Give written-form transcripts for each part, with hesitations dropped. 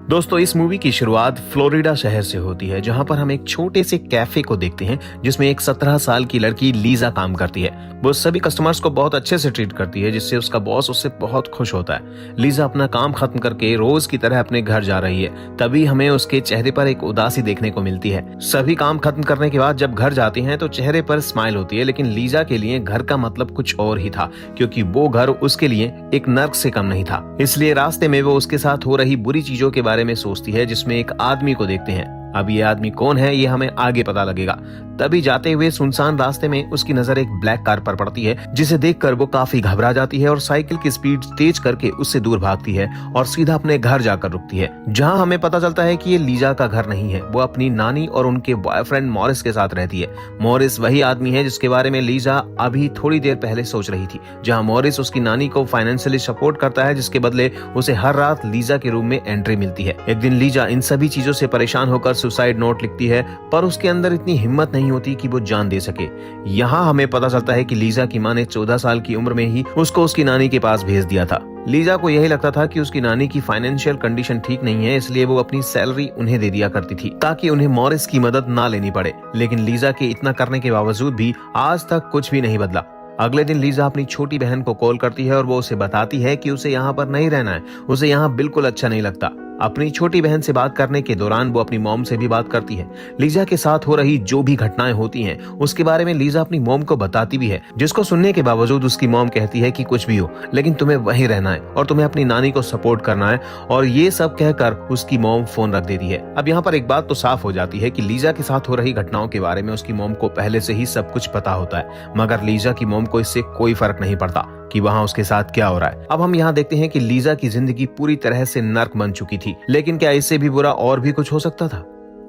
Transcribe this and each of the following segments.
दोस्तों, इस मूवी की शुरुआत फ्लोरिडा शहर से होती है, जहां पर हम एक छोटे से कैफे को देखते हैं जिसमें एक 17 साल की लड़की लीजा काम करती है। वो सभी कस्टमर्स को बहुत अच्छे से ट्रीट करती है, जिससे उसका बॉस उससे बहुत खुश होता है। लीजा अपना काम खत्म करके रोज की तरह अपने घर जा रही है, तभी हमें उसके चेहरे पर एक उदासी देखने को मिलती है। सभी काम खत्म करने के बाद जब घर जाती हैं तो चेहरे पर स्माइल होती है, लेकिन लीजा के लिए घर का मतलब कुछ और ही था, क्योंकि वो घर उसके लिए एक नर्क से कम नहीं था। इसलिए रास्ते में वो उसके साथ हो रही बुरी चीजों के बारे में सोचती है, जिसमें एक आदमी को देखते हैं। अब ये आदमी कौन है ये हमें आगे पता लगेगा। तभी जाते हुए सुनसान रास्ते में उसकी नजर एक ब्लैक कार पर पड़ती है, जिसे देखकर वो काफी घबरा जाती है और साइकिल की स्पीड तेज करके उससे दूर भागती है और सीधा अपने घर जाकर रुकती है, जहां हमें पता चलता है कि ये लीजा का घर नहीं है। वो अपनी नानी और उनके बॉयफ्रेंड मॉरिस के साथ रहती है। मॉरिस वही आदमी है जिसके बारे में लीजा अभी थोड़ी देर पहले सोच रही थी, जहाँ मॉरिस उसकी नानी को फाइनेंशियली सपोर्ट करता है, जिसके बदले उसे हर रात लीजा के रूम में एंट्री मिलती है। एक दिन लीजा इन सभी चीजों से परेशान होकर सुसाइड नोट लिखती है, पर उसके अंदर इतनी हिम्मत नहीं होती कि वो जान दे सके। यहाँ हमें पता चलता है कि लीजा की माँ ने 14 साल की उम्र में ही उसको उसकी नानी के पास भेज दिया था। लीजा को यही लगता था कि उसकी नानी की फाइनेंशियल कंडीशन ठीक नहीं है, इसलिए वो अपनी सैलरी उन्हें दे दिया करती थी ताकि उन्हें मॉरिस की मदद ना लेनी पड़े। लेकिन लीजा के इतना करने के बावजूद भी आज तक कुछ भी नहीं बदला। अगले दिन लीजा अपनी छोटी बहन को कॉल करती है और वो उसे बताती है कि उसे यहाँ पर नहीं रहना है, उसे यहाँ बिल्कुल अच्छा नहीं लगता। अपनी छोटी बहन से बात करने के दौरान वो अपनी मॉम से भी बात करती है। लीजा के साथ हो रही जो भी घटनाएं होती हैं उसके बारे में लीजा अपनी मॉम को बताती भी है, जिसको सुनने के बावजूद उसकी मॉम कहती है कि कुछ भी हो, लेकिन तुम्हें वहीं रहना है और तुम्हें अपनी नानी को सपोर्ट करना है। और ये सब कहकर उसकी मॉम फोन रख देती है। अब यहाँ पर एक बात तो साफ हो जाती है कि लीजा के साथ हो रही घटनाओं के बारे में उसकी मॉम को पहले से ही सब कुछ पता होता है, मगर लीजा की मॉम को इससे कोई फर्क नहीं पड़ता कि वहाँ उसके साथ क्या हो रहा है। अब हम यहाँ देखते हैं कि लीजा की जिंदगी पूरी तरह से नर्क बन चुकी थी, लेकिन क्या इससे भी बुरा और भी कुछ हो सकता था?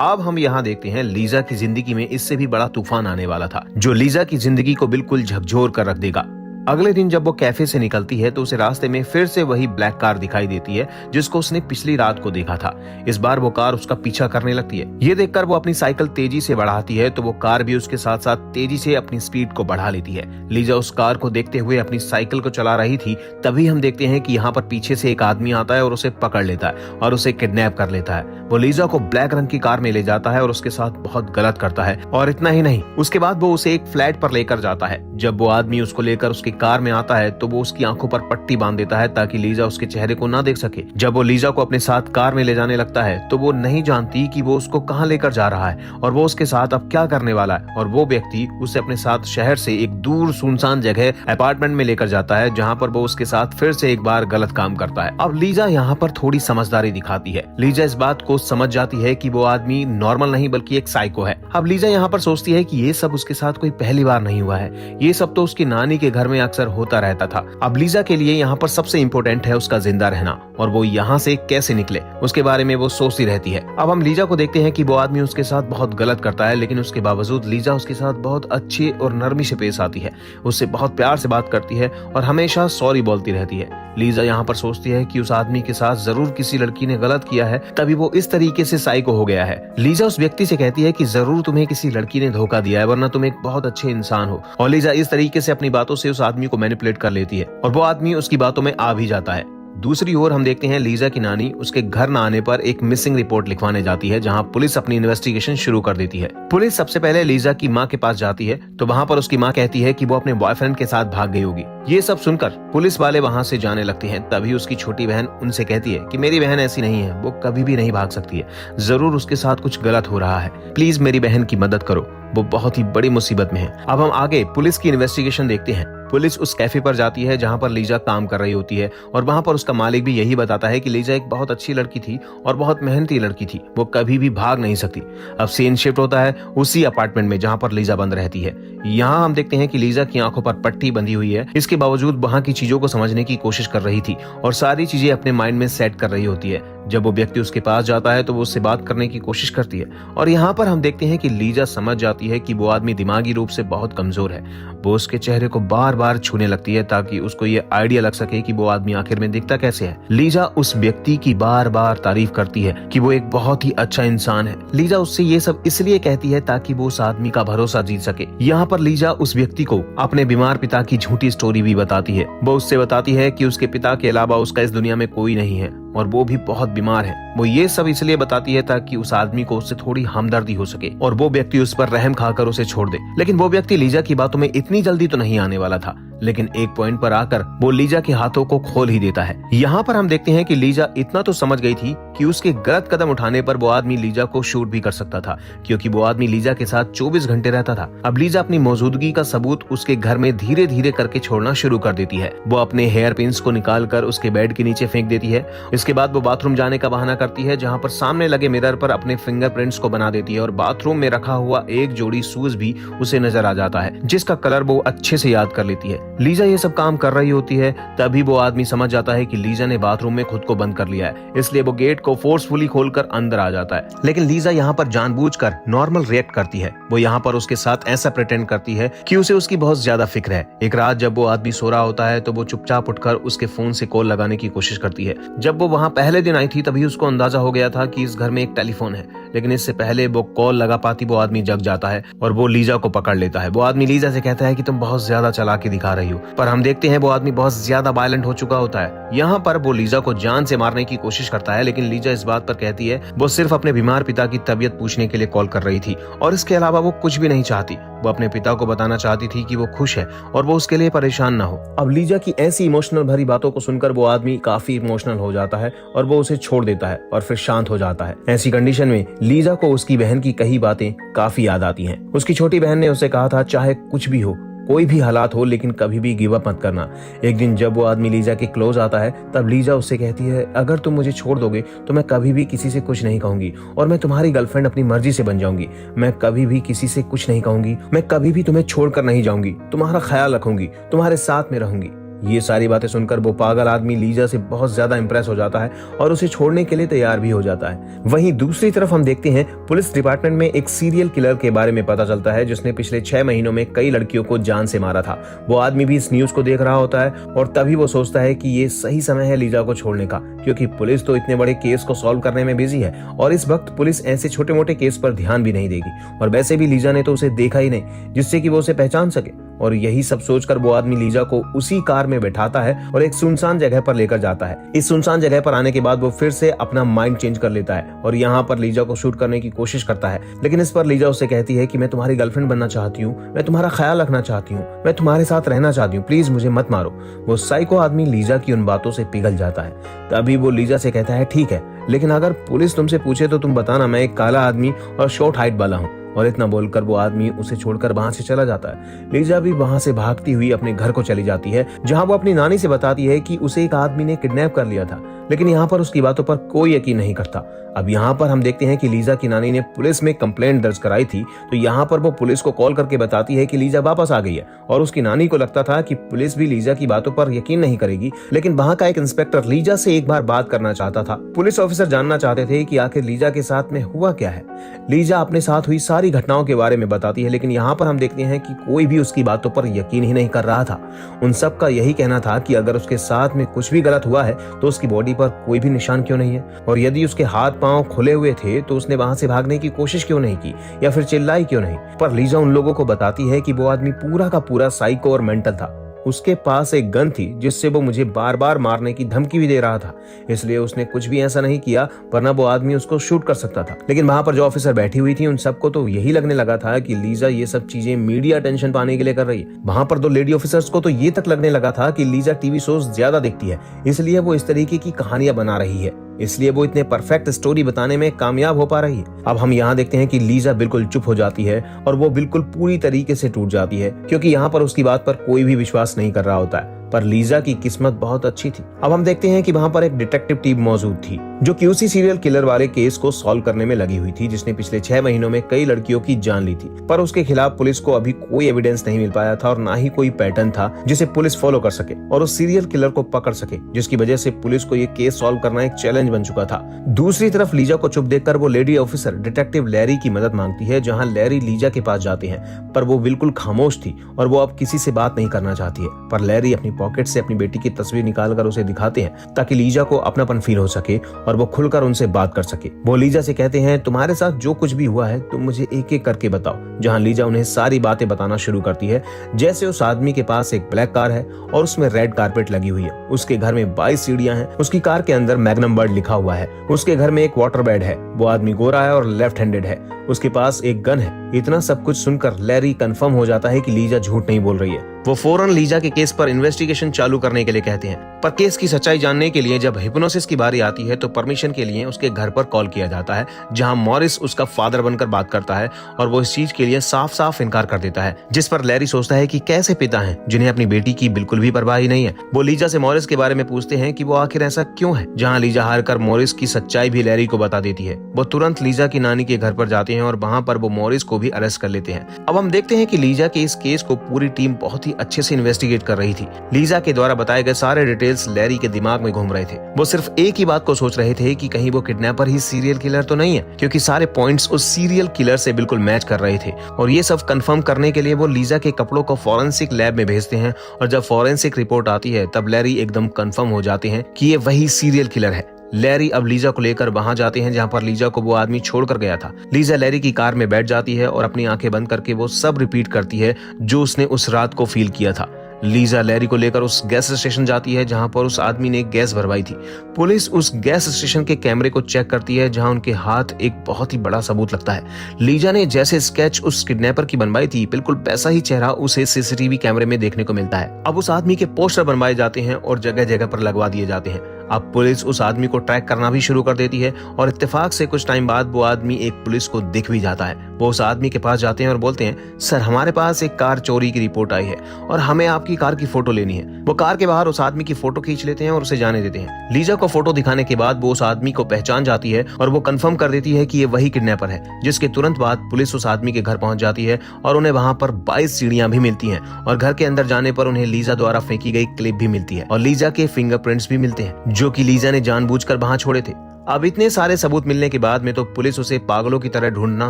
अब हम यहाँ देखते हैं लीजा की जिंदगी में इससे भी बड़ा तूफान आने वाला था, जो लीजा की जिंदगी को बिल्कुल झकझोर कर रख देगा। अगले दिन जब वो कैफे से निकलती है तो उसे रास्ते में फिर से वही ब्लैक कार दिखाई देती है, जिसको उसने पिछली रात को देखा था। इस बार वो कार उसका पीछा करने लगती है। ये देखकर वो अपनी साइकिल तेजी से बढ़ाती है तो वो कार भी उसके साथ साथ तेजी से अपनी स्पीड को बढ़ा लेती है। लीजा उस कार को देखते हुए अपनी साइकिल को चला रही थी, तभी हम देखते हैं कि यहाँ पर पीछे से एक आदमी आता है और उसे पकड़ लेता है और उसे किडनैप कर लेता है। वो लीजा को ब्लैक रंग की कार में ले जाता है और उसके साथ बहुत गलत करता है। और इतना ही नहीं, उसके बाद वो उसे एक फ्लैट पर लेकर जाता है। जब वो आदमी उसको लेकर उसकी कार में आता है तो वो उसकी आंखों पर पट्टी बांध देता है ताकि लीजा उसके चेहरे को ना देख सके। जब वो लीजा को अपने साथ कार में ले जाने लगता है तो वो नहीं जानती कि वो उसको कहां लेकर जा रहा है और वो उसके साथ अब क्या करने वाला है। और वो व्यक्ति उसे अपने साथ शहर से एक दूर सुनसान जगह अपार्टमेंट में लेकर जाता है, जहां पर वो उसके साथ फिर से एक बार गलत काम करता है। अब लीजा यहाँ पर थोड़ी समझदारी दिखाती है। लीजा इस बात को समझ जाती है कि वो आदमी नॉर्मल नहीं बल्कि एक साइको है। अब लीजा यहाँ पर सोचती है कि ये सब उसके साथ कोई पहली बार नहीं हुआ है, ये सब तो उसकी नानी के घर में अक्सर होता रहता था। अब लीजा के लिए यहाँ पर सबसे इम्पोर्टेंट है उसका जिंदा रहना, और वो यहाँ से कैसे निकले उसके बारे में वो सोचती रहती है। अब हम लीजा को देखते हैं कि वो आदमी उसके साथ बहुत गलत करता है, लेकिन उसके बावजूद लीजा उसके साथ बहुत अच्छे और नरमी से पेश आती है, उससे बहुत प्यार से बात करती है और हमेशा सॉरी बोलती रहती है। लीजा यहाँ पर सोचती है कि उस आदमी के साथ जरूर किसी लड़की ने गलत किया है, तभी वो इस तरीके से साइको हो गया है। लीजा उस व्यक्ति से कहती है कि जरूर तुम्हें किसी लड़की ने धोखा दिया है, वरना तुम एक बहुत अच्छे इंसान हो। और लीजा इस तरीके से अपनी बातों से उस आदमी को मैनिपुलेट कर लेती है और वो आदमी उसकी बातों में आ भी जाता है। दूसरी ओर हम देखते हैं लीजा की नानी उसके घर न आने पर एक मिसिंग रिपोर्ट लिखवाने जाती है, जहां पुलिस अपनी इन्वेस्टिगेशन शुरू कर देती है। पुलिस सबसे पहले लीजा की मां के पास जाती है तो वहां पर उसकी मां कहती है कि वो अपने बॉयफ्रेंड के साथ भाग गई होगी। ये सब सुनकर पुलिस वाले वहां से जाने लगते हैं। तभी उसकी छोटी बहन उनसे कहती है कि मेरी बहन ऐसी नहीं है, वो कभी भी नहीं भाग सकती है, जरूर उसके साथ कुछ गलत हो रहा है, प्लीज मेरी बहन की मदद करो, वो बहुत ही बड़ी मुसीबत में है। अब हम आगे पुलिस की इन्वेस्टिगेशन देखते हैं। पुलिस उस कैफे पर जाती है जहां पर लीजा काम कर रही होती है और वहां पर उसका मालिक भी यही बताता है कि लीजा एक बहुत अच्छी लड़की थी और बहुत मेहनती लड़की थी, वो कभी भी भाग नहीं सकती। अब सीन शिफ्ट होता है उसी अपार्टमेंट में जहां पर लीजा बंद रहती है। यहाँ हम देखते हैं कि लीजा की आंखों पर पट्टी बंधी हुई है, इसके बावजूद वहां की चीजों को समझने की कोशिश कर रही थी और सारी चीजें अपने माइंड में सेट कर रही होती है। जब वो व्यक्ति उसके पास जाता है तो वो उससे बात करने की कोशिश करती है और यहाँ पर हम देखते हैं कि लीजा समझ जाती है कि वो आदमी दिमागी रूप से बहुत कमजोर है। वो उसके चेहरे को बार बार छूने लगती है ताकि उसको ये आइडिया लग सके कि वो आदमी आखिर में दिखता कैसे है। लीजा उस व्यक्ति की बार बार तारीफ करती है कि वो एक बहुत ही अच्छा इंसान है। लीजा उससे ये सब इसलिए कहती है ताकि वो उस आदमी का भरोसा जीत सके। यहाँ पर लीजा उस व्यक्ति को अपने बीमार पिता की झूठी स्टोरी भी बताती है। वो उससे बताती है कि उसके पिता के अलावा उसका इस दुनिया में कोई नहीं है। और वो भी बहुत बीमार है। वो ये सब इसलिए बताती है ताकि उस आदमी को उससे थोड़ी हमदर्दी हो सके और वो व्यक्ति उस पर रहम खाकर उसे छोड़ दे। लेकिन वो व्यक्ति लीजा की बातों में इतनी जल्दी तो नहीं आने वाला था, लेकिन एक पॉइंट पर आकर वो लीजा के हाथों को खोल ही देता है। यहाँ पर हम देखते हैं कि लीजा इतना तो समझ गई थी कि उसके गलत कदम उठाने पर वो आदमी लीजा को शूट भी कर सकता था, क्योंकि वो आदमी लीजा के साथ 24 घंटे रहता था। अब लीजा अपनी मौजूदगी का सबूत उसके घर में धीरे धीरे करके छोड़ना शुरू कर देती है। वो अपने हेयर पिन्स को निकाल कर उसके बेड के नीचे फेंक देती है। इसके बाद वो बाथरूम जाने का बहाना करती है, जहाँ पर सामने लगे मिरर पर अपने फिंगरप्रिंट्स को बना देती है और बाथरूम में रखा हुआ एक जोड़ी शूज भी उसे नजर आ जाता है, जिसका कलर वो अच्छे से याद कर लेती है। लीजा ये सब काम कर रही होती है, तभी वो आदमी समझ जाता है कि लीजा ने बाथरूम में खुद को बंद कर लिया है, इसलिए वो गेट को फोर्सफुली खोलकर अंदर आ जाता है। लेकिन लीजा यहाँ पर जानबूझकर नॉर्मल रिएक्ट करती है। वो यहाँ पर उसके साथ ऐसा प्रिटेंड करती है कि उसे उसकी बहुत ज्यादा फिक्र है। एक रात जब वो आदमी सो रहा होता है तो वो चुपचाप उठकर उसके फोन से कॉल लगाने की कोशिश करती है। जब वो वहाँ पहले दिन आई थी तभी उसको अंदाजा हो गया था कि इस घर में एक टेलीफोन है, लेकिन इससे पहले वो कॉल लगा पाती वो आदमी जग जाता है और वो लीजा को पकड़ लेता है। वो आदमी लीजा से कहता है कि तुम बहुत ज्यादा चालाकी दिखा रही हो, पर हम देखते हैं वो आदमी बहुत ज्यादा वायलेंट हो चुका होता है। यहाँ पर वो लीजा को जान से मारने की कोशिश करता है, लेकिन लीजा इस बात पर कहती है वो सिर्फ अपने बीमार पिता की तबीयत पूछने के लिए कॉल कर रही थी और इसके अलावा वो कुछ भी नहीं चाहती। वो अपने पिता को बताना चाहती थी कि वो खुश है और वो उसके लिए परेशान ना हो। अब लीजा की ऐसी इमोशनल भरी बातों को सुनकर वो आदमी काफी इमोशनल हो जाता है और वो उसे छोड़ देता है और फिर शांत हो जाता है। ऐसी कंडीशन में लीजा को उसकी बहन की कही बातें काफी याद आती हैं। उसकी छोटी बहन ने उसे कहा था, चाहे कुछ भी हो, कोई भी हालात हो, लेकिन कभी भी गिव अप मत करना। एक दिन जब वो आदमी लीजा के क्लोज आता है तब लीजा उससे कहती है, अगर तुम मुझे छोड़ दोगे तो मैं कभी भी किसी से कुछ नहीं कहूंगी और मैं तुम्हारी गर्लफ्रेंड अपनी मर्जी से बन जाऊंगी। मैं कभी भी किसी से कुछ नहीं कहूंगी, मैं कभी भी तुम्हें छोड़कर नहीं जाऊंगी, तुम्हारा ख्याल रखूंगी, तुम्हारे साथ में रहूंगी। ये सारी बातें सुनकर वो पागल आदमी लीजा से बहुत ज्यादा इंप्रेस हो जाता है और उसे छोड़ने के लिए तैयार भी हो जाता है। वहीं दूसरी तरफ हम देखते हैं पुलिस डिपार्टमेंट में एक सीरियल किलर के बारे में पता चलता है, जिसने पिछले 6 महीनों में कई लड़कियों को जान से मारा था। वो आदमी भी इस न्यूज को देख रहा होता है और तभी वो सोचता है कि ये सही समय है लीजा को छोड़ने का, क्योंकि पुलिस तो इतने बड़े केस को सॉल्व करने में बिजी है और इस वक्त पुलिस ऐसे छोटे मोटे केस पर ध्यान भी नहीं देगी। और वैसे भी लीजा ने तो उसे देखा ही नहीं जिससे कि वो उसे पहचान सके। और यही सब सोचकर वो आदमी लीजा को उसी कार में बैठाता है और एक सुनसान जगह पर लेकर जाता है। इस सुनसान जगह पर आने के बाद वो फिर से अपना माइंड चेंज कर लेता है और यहाँ पर लीजा को शूट करने की कोशिश करता है। लेकिन इस पर लीजा उससे कहती है कि मैं तुम्हारी गर्लफ्रेंड बनना चाहती हूँ, मैं तुम्हारा ख्याल रखना चाहती हूँ, मैं तुम्हारे साथ रहना चाहती हूँ, प्लीज मुझे मत मारो। वो साइको आदमी लीजा की उन बातों से पिघल जाता है। तभी वो लीजा से कहता है, ठीक है, लेकिन अगर पुलिस तुमसे पूछे तो तुम बताना मैं एक काला आदमी और शॉर्ट हाइट वाला हूँ। और इतना बोलकर वो आदमी उसे छोड़कर वहां से चला जाता है। लीजा भी वहां से भागती हुई अपने घर को चली जाती है, जहां वो अपनी नानी से बताती है कि उसे एक आदमी ने किडनैप कर लिया था, लेकिन यहाँ पर उसकी बातों पर कोई यकीन नहीं करता। अब यहाँ पर हम देखते हैं कि लीजा की नानी ने पुलिस में कंप्लेंट दर्ज कराई थी, तो यहाँ पर वो पुलिस को कॉल करके बताती है कि लीजा वापस आ गई है। और उसकी नानी को लगता था कि पुलिस भी लीजा की बातों पर यकीन नहीं करेगी, लेकिन वहाँ का एक इंस्पेक्टर लीजा से एक बार बात करना चाहता था। पुलिस ऑफिसर जानना चाहते थे कि आखिर लीजा के साथ में हुआ क्या है। लीजा अपने साथ हुई सारी घटनाओं के बारे में बताती है, लेकिन यहाँ पर हम देखते हैं कि कोई भी उसकी बातों पर यकीन ही नहीं कर रहा था। उन सब का यही कहना था कि अगर उसके साथ में कुछ भी गलत हुआ है तो उसकी बॉडी पर कोई भी निशान क्यों नहीं है, और यदि उसके हाथ पांव खुले हुए थे तो उसने वहां से भागने की कोशिश क्यों नहीं की या फिर चिल्लाई क्यों नहीं। पर लीजा उन लोगों को बताती है कि वो आदमी पूरा का पूरा साइको और मेंटल था। उसके पास एक गन थी जिससे वो मुझे बार बार मारने की धमकी भी दे रहा था, इसलिए उसने कुछ भी ऐसा नहीं किया, वरना वो आदमी उसको शूट कर सकता था। लेकिन वहां पर जो ऑफिसर बैठी हुई थी उन सबको तो यही लगने लगा था कि लीजा ये सब चीजें मीडिया अटेंशन पाने के लिए कर रही है। वहां पर 2 लेडी ऑफिसर्स को तो ये तक लगने लगा था कि लीजा टीवी शोज ज्यादा देखती है, इसलिए वो इस तरीके की कहानियां बना रही है, इसलिए वो इतने परफेक्ट स्टोरी बताने में कामयाब हो पा रही है। अब हम यहाँ देखते हैं कि लीजा बिल्कुल चुप हो जाती है और वो बिल्कुल पूरी तरीके से टूट जाती है, क्योंकि यहाँ पर उसकी बात पर कोई भी विश्वास नहीं कर रहा होता है। पर लीजा की किस्मत बहुत अच्छी थी। अब हम देखते हैं कि वहां पर एक डिटेक्टिव टीम मौजूद थी जो कि उसी सीरियल किलर वाले केस को सॉल्व करने में लगी हुई थी, जिसने पिछले 6 महीनों में कई लड़कियों की जान ली थी। पर उसके खिलाफ पुलिस को अभी कोई एविडेंस नहीं मिल पाया था और ना ही कोई पैटर्न था जिसे पुलिस फॉलो कर सके और उस सीरियल किलर को पकड़ सके, जिसकी वजह से पुलिस को ये केस सॉल्व करना एक चैलेंज बन चुका था। दूसरी तरफ लीजा को चुप देखकर वो लेडी ऑफिसर डिटेक्टिव लैरी की मदद मांगती है, जहाँ लैरी लीजा के पास जाते हैं, पर वो बिल्कुल खामोश थी और वो अब किसी से बात नहीं करना चाहती है। पर लैरी अपनी पॉकेट से अपनी बेटी की तस्वीर निकालकर उसे दिखाते हैं ताकि लीजा को अपनापन फील हो सके और वो खुलकर उनसे बात कर सके। वो लीजा से कहते हैं, तुम्हारे साथ जो कुछ भी हुआ है तुम मुझे एक एक करके बताओ। जहां लीजा उन्हें सारी बातें बताना शुरू करती है, जैसे उस आदमी के पास एक ब्लैक कार है और उसमें रेड कारपेट लगी हुई है, उसके घर में 22 सीढ़ियां हैं, उसकी कार के अंदर मैग्नम बर्ड लिखा हुआ है, उसके घर में एक वाटर बेड है, वो आदमी गोरा है और लेफ्ट हैंडेड है, उसके पास एक गन है। इतना सब कुछ सुनकर लैरी कंफर्म हो जाता है कि लीजा झूठ नहीं बोल रही है। वो फौरन लीजा के केस पर इन्वेस्टिगेशन चालू करने के लिए कहते हैं, पर केस की सच्चाई जानने के लिए जब हिप्नोसिस की बारी आती है तो परमिशन के लिए उसके घर पर कॉल किया जाता है, जहां मॉरिस उसका फादर बनकर बात करता है और वो इस चीज के लिए साफ साफ इनकार कर देता है, जिस पर लैरी सोचता है कि कैसे पिता हैं जिन्हें अपनी बेटी की बिल्कुल भी परवाह नहीं है। वो लीजा से मॉरिस के बारे में पूछते हैं कि वो आखिर ऐसा क्यों है, जहाँ लीजा हार कर मॉरिस की सच्चाई भी लैरी को बता देती है। वो तुरंत लीजा की नानी के घर पर जाते हैं और वहाँ पर वो मॉरिस को भी अरेस्ट कर लेते हैं। अब हम देखते हैं कि लीजा के इस केस को पूरी टीम बहुत ही अच्छे से इन्वेस्टिगेट कर रही थी। लीजा के द्वारा बताए गए सारे डिटेल्स लैरी के दिमाग में घूम रहे थे। वो सिर्फ एक ही बात को सोच रहे थे कि कहीं वो किडनैपर ही सीरियल किलर तो नहीं है, क्योंकि सारे पॉइंट्स उस सीरियल किलर से बिल्कुल मैच कर रहे थे। और ये सब कंफर्म करने के लिए वो लीजा के कपड़ों को फॉरेंसिक लैब में भेजते हैं और जब फॉरेंसिक रिपोर्ट आती है तब लैरी एकदम कंफर्म हो जाते हैं कि ये वही सीरियल किलर है। लैरी अब लीजा को लेकर वहां जाते हैं जहां पर लीजा को वो आदमी छोड़कर गया था। लीजा लैरी की कार में बैठ जाती है और अपनी आंखें बंद करके वो सब रिपीट करती है जो उसने उस रात को फील किया था। लीजा लैरी को लेकर उस गैस स्टेशन जाती है जहां पर उस आदमी ने गैस भरवाई थी। पुलिस उस गैस स्टेशन के कैमरे को चेक करती है जहां उनके हाथ एक बहुत ही बड़ा सबूत लगता है। लीजा ने जैसे स्केच उस किडनैपर की बनवाई थी, बिल्कुल वैसा ही चेहरा उसे सीसीटीवी कैमरे में देखने को मिलता है। अब उस आदमी के पोस्टर बनवाए जाते हैं और जगह जगह पर लगवा दिए जाते हैं। अब पुलिस उस आदमी को ट्रैक करना भी शुरू कर देती है और इत्तेफाक से कुछ टाइम बाद वो आदमी एक पुलिस को दिख भी जाता है। वो उस आदमी के पास जाते हैं और बोलते हैं, सर हमारे पास एक कार चोरी की रिपोर्ट आई है और हमें आपकी कार की फोटो लेनी है। वो कार के बाहर उस आदमी की फोटो खींच लेते हैं और उसे जाने देते हैं। लीजा को फोटो दिखाने के बाद वो उस आदमी को पहचान जाती है और वो कंफर्म कर देती है कि ये वही किडनैपर है, जिसके तुरंत बाद पुलिस उस आदमी के घर पहुंच जाती है और उन्हें वहां पर 22 सीढ़ियां भी मिलती हैं और घर के अंदर जाने पर उन्हें लीजा द्वारा फेंकी गई क्लिप भी मिलती है और लीजा के फिंगरप्रिंट्स भी मिलते हैं जो कि लीजा ने जानबूझकर वहां छोड़े थे। अब इतने सारे सबूत मिलने के बाद में तो पुलिस उसे पागलों की तरह ढूंढना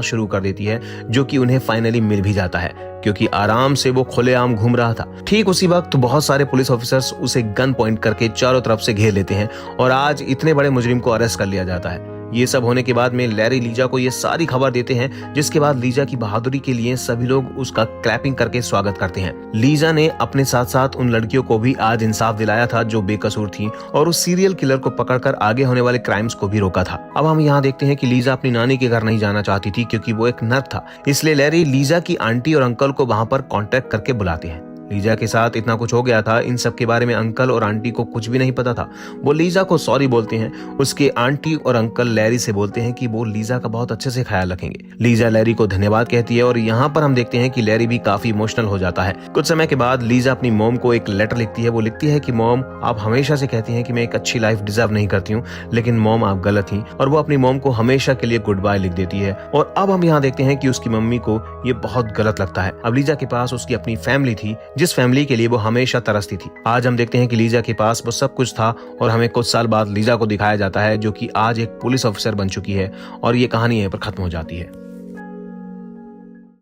शुरू कर देती है, जो कि उन्हें फाइनली मिल भी जाता है क्योंकि आराम से वो खुलेआम घूम रहा था। ठीक उसी वक्त बहुत सारे पुलिस ऑफिसर्स उसे गन पॉइंट करके चारों तरफ से घेर लेते हैं और आज इतने बड़े मुजरिम को अरेस्ट कर लिया जाता है। ये सब होने के बाद में लैरी लीजा को ये सारी खबर देते हैं, जिसके बाद लीजा की बहादुरी के लिए सभी लोग उसका क्लैपिंग करके स्वागत करते हैं। लीजा ने अपने साथ साथ उन लड़कियों को भी आज इंसाफ दिलाया था जो बेकसूर थी और उस सीरियल किलर को पकड़कर आगे होने वाले क्राइम्स को भी रोका था। अब हम यहाँ देखते हैं कि लीजा अपनी नानी के घर नहीं जाना चाहती थी क्योंकि वो एक नर था, इसलिए लैरी लीजा की आंटी और अंकल को वहां पर कॉन्टेक्ट करके बुलाते हैं। लीजा के साथ इतना कुछ हो गया था, इन सब के बारे में अंकल और आंटी को कुछ भी नहीं पता था। वो लीजा को सॉरी बोलते हैं। उसके आंटी और अंकल लैरी से बोलते हैं कि वो लीजा का बहुत अच्छे से ख्याल रखेंगे। लीजा लैरी को धन्यवाद कहती है और यहाँ पर हम देखते हैं कि लैरी भी काफी इमोशनल हो जाता है। कुछ समय के बाद लीजा अपनी मॉम को एक लेटर लिखती है। वो लिखती है कि मॉम, आप हमेशा से कहती हैं कि मैं एक अच्छी लाइफ डिजर्व नहीं करती हूँ, लेकिन मॉम आप गलत थी। और वो अपनी मॉम को हमेशा के लिए गुड बाय लिख देती है। और अब हम यहाँ देखते हैं कि उसकी मम्मी को ये बहुत गलत लगता है। अब लीजा के पास उसकी अपनी फैमिली थी, जिस फैमिली के लिए वो हमेशा तरसती थी। आज हम देखते हैं कि लीजा के पास वो सब कुछ था और हमें कुछ साल बाद लीजा को दिखाया जाता है जो कि आज एक पुलिस ऑफिसर बन चुकी है और ये कहानी यहीं पर खत्म हो जाती है।